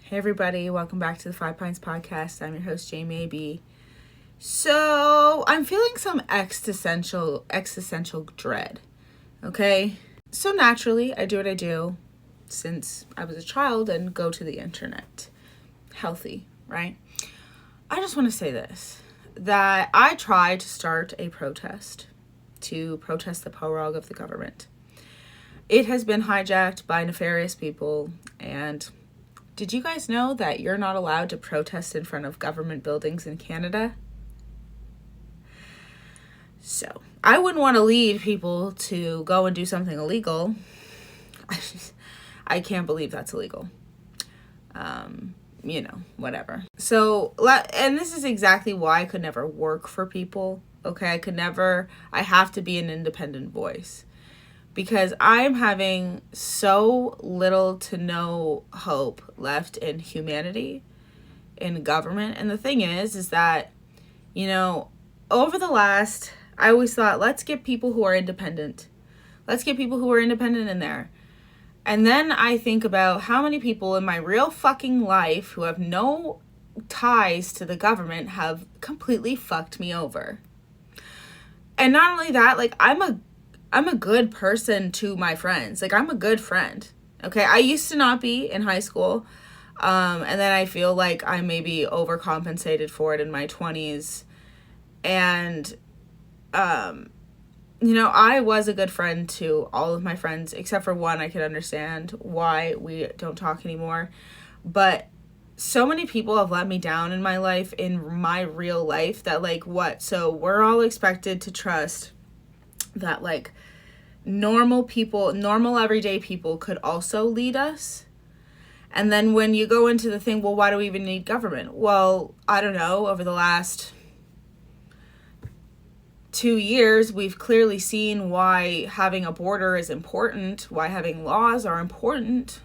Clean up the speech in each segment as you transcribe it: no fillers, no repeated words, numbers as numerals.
Hey everybody, welcome back to the 5 Pints Podcast. I'm your host, Jamie A.B. So, I'm feeling some existential dread, okay? So naturally, I do what I do since I was a child and go to the internet. Healthy, right? I just want to say this, that I tried to start a protest to protest the prorogue of the government. It has been hijacked by nefarious people, and did you guys know that you're not allowed to protest in front of government buildings in Canada? So, I wouldn't want to lead people to go and do something illegal. I can't believe that's illegal. Whatever. So, and this is exactly why I could never work for people, okay? I have to be an independent voice. Because I'm having so little to no hope left in humanity, in government. And the thing is that, over the last, I always thought, let's get people who are independent. Let's get people who are independent in there. And then I think about how many people in my real fucking life who have no ties to the government have completely fucked me over. And not only that, I'm a good person to my friends. I'm a good friend. Okay. I used to not be in high school. And then I feel like I maybe overcompensated for it in my 20s. And, I was a good friend to all of my friends, except for one. I could understand why we don't talk anymore. But so many people have let me down in my life, in my real life, that so we're all expected to trust that normal everyday people could also lead us. And then when you go into the thing, well, why do we even need government? Well, I don't know, over the last 2 years, we've clearly seen why having a border is important, why having laws are important.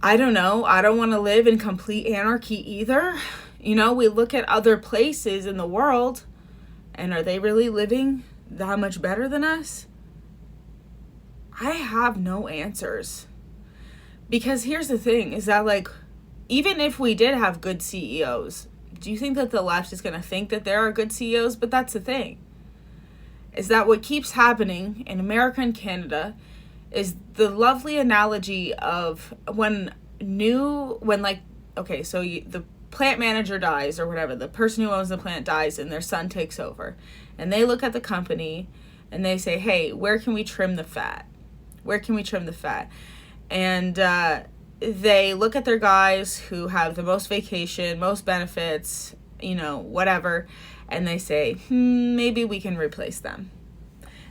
I don't know. I don't want to live in complete anarchy either. We look at other places in the world, and are they really living that much better than us? I have no answers. Because here's the thing, is that even if we did have good CEOs, do you think that the left is going to think that there are good CEOs? But that's the thing, is that what keeps happening in America and Canada is the lovely analogy of the plant manager dies or whatever, the person who owns the plant dies and their son takes over. And they look at the company and they say, hey, where can we trim the fat? Where can we trim the fat? And they look at their guys who have the most vacation, most benefits, whatever. And they say, maybe we can replace them.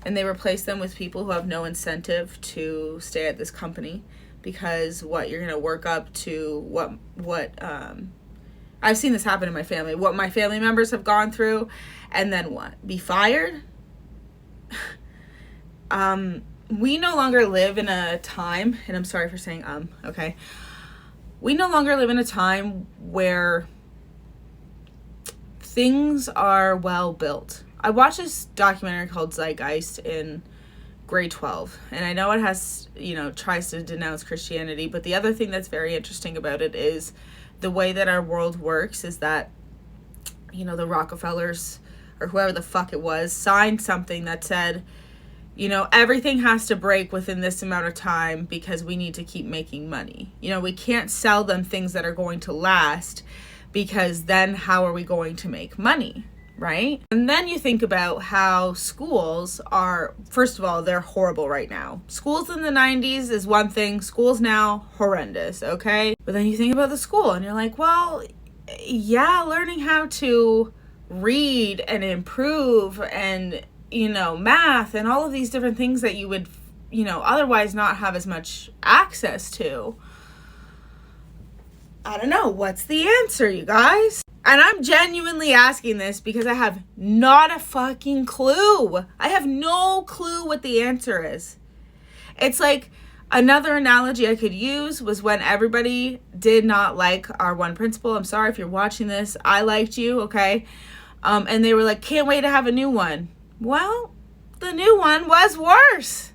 And they replace them with people who have no incentive to stay at this company. Because you're going to work up to what I've seen this happen in my family, what my family members have gone through, and then what? Be fired? We no longer live in a time, and I'm sorry for saying okay. We no longer live in a time where things are well built. I watched this documentary called Zeitgeist in grade 12, and I know it has, tries to denounce Christianity, but the other thing that's very interesting about it is the way that our world works is that, the Rockefellers or whoever the fuck it was signed something that said, everything has to break within this amount of time because we need to keep making money. We can't sell them things that are going to last because then how are we going to make money? Right? And then you think about how schools are, first of all, they're horrible right now. Schools in the 90s is one thing, schools now, horrendous, okay? But then you think about the school and you're like, well, yeah, learning how to read and improve and, math and all of these different things that you would, otherwise not have as much access to. I don't know. What's the answer, you guys? And I'm genuinely asking this because I have not a fucking clue. I have no clue what the answer is. It's like another analogy I could use was when everybody did not like our one principal. I'm sorry if you're watching this. I liked you, okay? And they were like, can't wait to have a new one. Well, the new one was worse.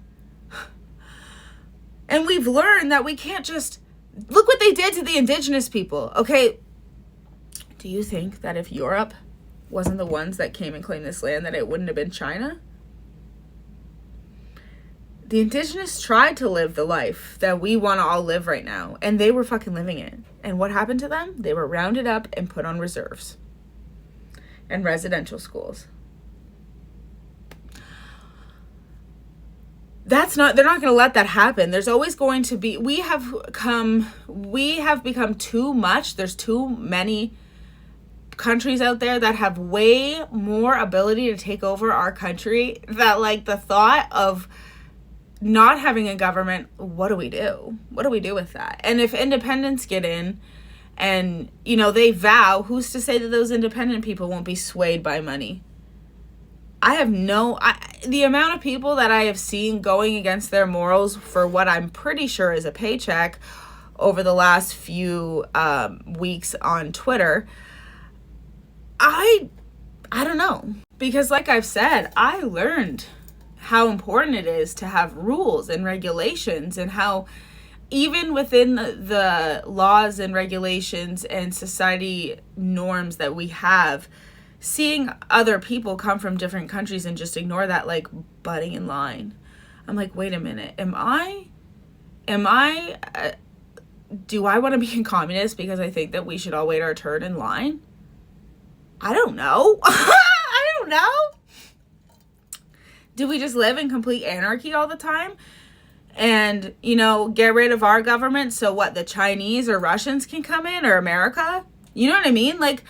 And we've learned that we can't just, look what they did to the indigenous people. Okay, do you think that if Europe wasn't the ones that came and claimed this land, that it wouldn't have been China? The indigenous tried to live the life that we want to all live right now, and they were fucking living it. And what happened to them? They were rounded up and put on reserves and residential schools. They're not going to let that happen. There's always going to be, we have become too much. There's too many countries out there that have way more ability to take over our country, that like the thought of not having a government, what do we do? What do we do with that? And if independents get in and, you know, they vow, who's to say that those independent people won't be swayed by money? The amount of people that I have seen going against their morals for what I'm pretty sure is a paycheck over the last few weeks on Twitter, I don't know. Because like I've said, I learned how important it is to have rules and regulations, and how even within the laws and regulations and society norms that we have, seeing other people come from different countries and just ignore that like butting in line. I'm like, wait a minute. Do I want to be a communist because I think that we should all wait our turn in line? I don't know. I don't know. Do we just live in complete anarchy all the time? And, you know, get rid of our government so what, the Chinese or Russians can come in, or America? You know what I mean? Like,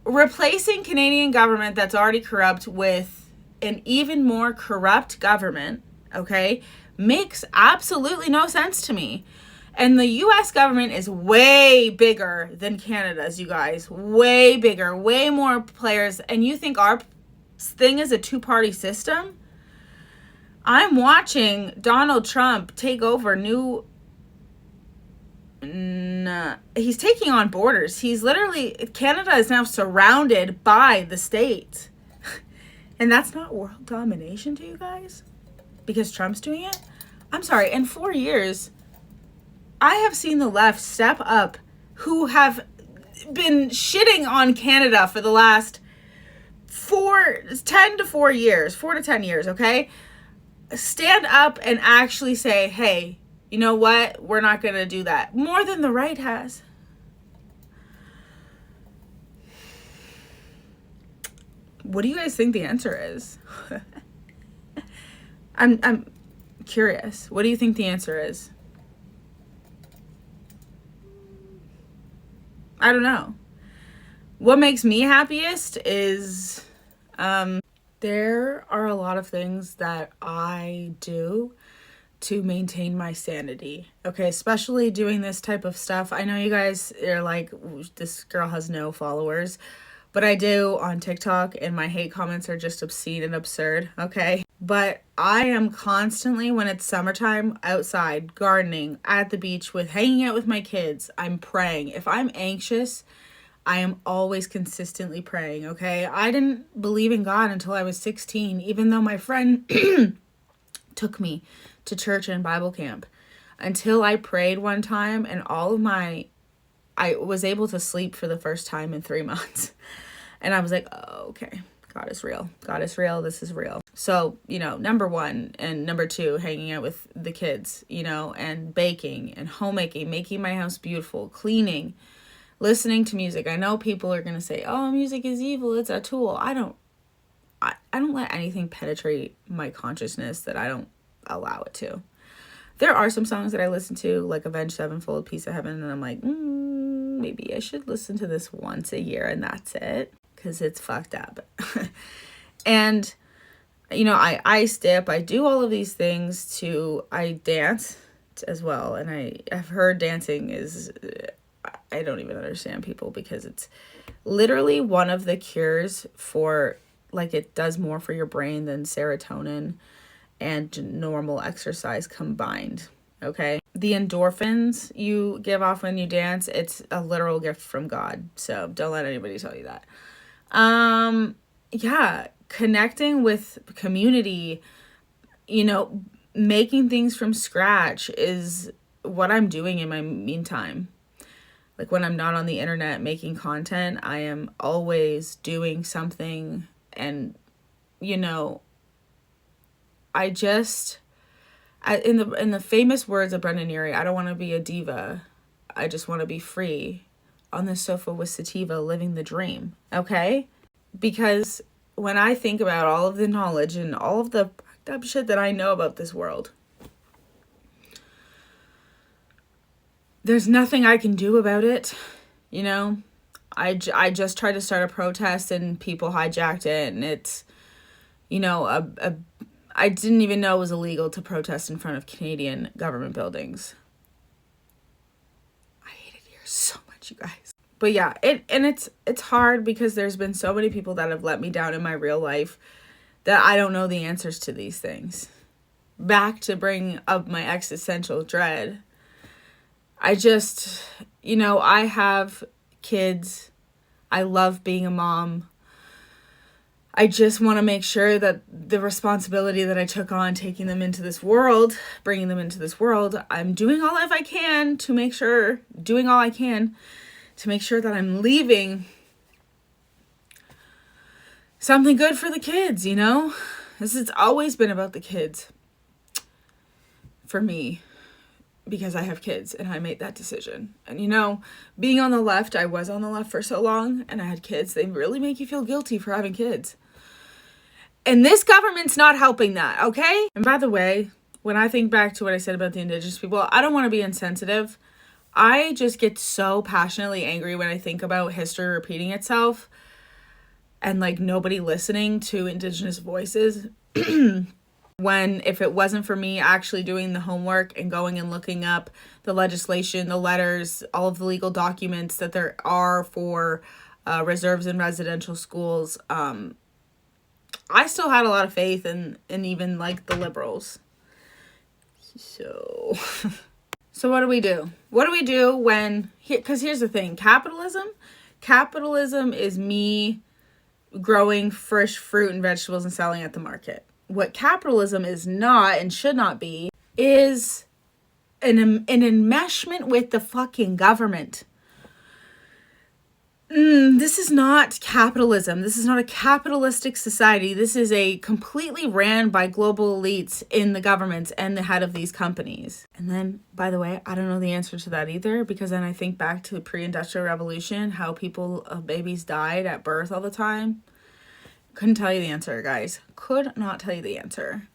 replacing Canadian government that's already corrupt with an even more corrupt government, okay, makes absolutely no sense to me. And the US government is way bigger than Canada's, you guys. Way bigger, way more players. And you think our thing is a two-party system? I'm watching Donald Trump take over he's taking on borders. He's literally, Canada is now surrounded by the States. And that's not world domination to you guys? Because Trump's doing it? I'm sorry, in 4 years, I have seen the left step up, who have been shitting on Canada for the last 4 to 10 years, okay? Stand up and actually say, hey, you know what? We're not going to do that. More than the right has. What do you guys think the answer is? I'm curious. What do you think the answer is? I don't know. What makes me happiest is there are a lot of things that I do to maintain my sanity. Okay, especially doing this type of stuff. I know you guys are like, this girl has no followers, but I do on TikTok, and my hate comments are just obscene and absurd, okay? But I am constantly, when it's summertime, outside, gardening, at the beach, hanging out with my kids. I'm praying. If I'm anxious, I am always consistently praying, okay? I didn't believe in God until I was 16, even though my friend took me to church and Bible camp. Until I prayed one time, and I was able to sleep for the first time in 3 months. And I was like, oh, okay, God is real. God is real. This is real. So, you know, number one, and number two, hanging out with the kids, you know, and baking and homemaking, making my house beautiful, cleaning, listening to music. I know people are going to say, oh, music is evil. It's a tool. I don't let anything penetrate my consciousness that I don't allow it to. There are some songs that I listen to, like Avenged Sevenfold, Piece of Heaven, and I'm like, maybe I should listen to this once a year, and that's it, because it's fucked up. And, you know, I ice dip, I do all of these things I dance as well, and I've heard dancing is, I don't even understand people, because it's literally one of the cures for, like, it does more for your brain than serotonin and normal exercise combined, okay? The endorphins you give off when you dance, it's a literal gift from God, so don't let anybody tell you that. Yeah, connecting with community, you know, making things from scratch is what I'm doing in my meantime. Like when I'm not on the internet making content, I am always doing something. And, you know, I just, in the famous words of Brendan Urie, I don't want to be a diva. I just want to be free on the sofa with sativa, living the dream. Okay? Because when I think about all of the knowledge and all of the fucked up shit that I know about this world, there's nothing I can do about it. You know, I just tried to start a protest and people hijacked it, and it's, you know, I didn't even know it was illegal to protest in front of Canadian government buildings. I hate it here so much, you guys. But yeah, it's hard because there's been so many people that have let me down in my real life that I don't know the answers to these things. Back to bring up my existential dread. I just, you know, I have kids. I love being a mom. I just want to make sure that the responsibility that I took on taking them into this world, bringing them into this world, I'm doing all I can to make sure that I'm leaving something good for the kids, you know? It's always been about the kids for me. Because I have kids and I made that decision. And you know, being on the left, I was on the left for so long and I had kids. They really make you feel guilty for having kids. And this government's not helping that, okay? And by the way, when I think back to what I said about the Indigenous people, I don't want to be insensitive. I just get so passionately angry when I think about history repeating itself and like nobody listening to Indigenous voices. When, if it wasn't for me actually doing the homework and going and looking up the legislation, the letters, all of the legal documents that there are for reserves in residential schools, I still had a lot of faith in even like the liberals. So what do we do? What do we do when, because here's the thing, capitalism is me growing fresh fruit and vegetables and selling at the market. What capitalism is not and should not be is an enmeshment with the fucking government. This is not capitalism. This is not a capitalistic society. This is a completely ran by global elites in the governments and the head of these companies. And then, by the way, I don't know the answer to that either, because then I think back to the pre-industrial revolution, how babies died at birth all the time. Couldn't tell you the answer, guys. Could not tell you the answer.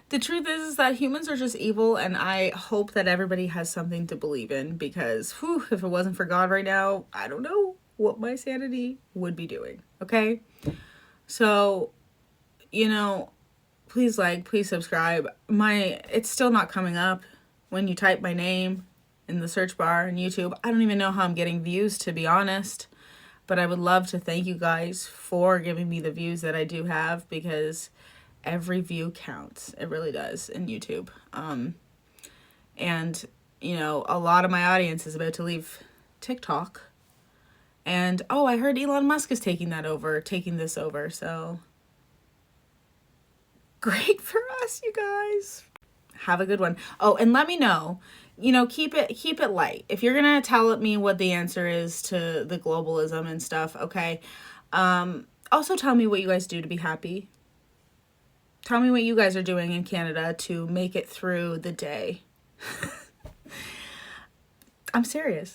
The truth is that humans are just evil, and I hope that everybody has something to believe in, because if it wasn't for God right now, I don't know what my sanity would be doing, okay? So, you know, please like, please subscribe. It's still not coming up when you type my name in the search bar on YouTube. I don't even know how I'm getting views, to be honest. But I would love to thank you guys for giving me the views that I do have, because every view counts. It really does in YouTube. And, you know, a lot of my audience is about to leave TikTok. And, I heard Elon Musk is taking this over. So, great for us, you guys. Have a good one. Oh, and let me know. You know, keep it light. If you're gonna tell me what the answer is to the globalism and stuff, okay. Also tell me what you guys do to be happy. Tell me what you guys are doing in Canada to make it through the day. I'm serious.